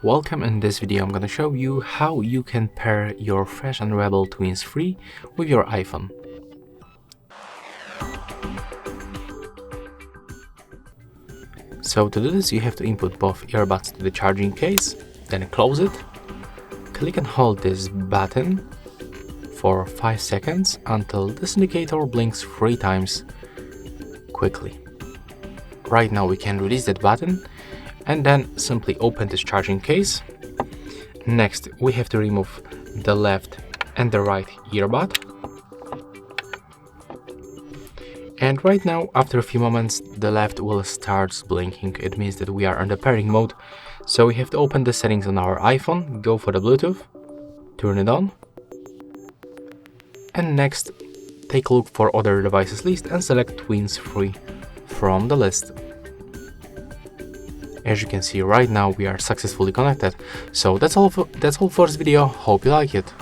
Welcome. In this video I'm gonna show you how you can pair your Fresh and Rebel Twins Free with your iPhone. So to do this you have to input both earbuds to the charging case, then close it, click and hold this button for 5 seconds until this indicator blinks 3 times quickly. Right now we can release that button and then simply open this charging case. Next we have to remove the left and the right earbud. And right now, after a few moments, the left will start blinking. It means that we are on the pairing mode. So we have to open the settings on our iPhone, go for the Bluetooth, turn it on. And next, take a look for other devices list and select Twins Free from the list. As you can see right now, we are successfully connected. So that's all for this video. Hope you like it.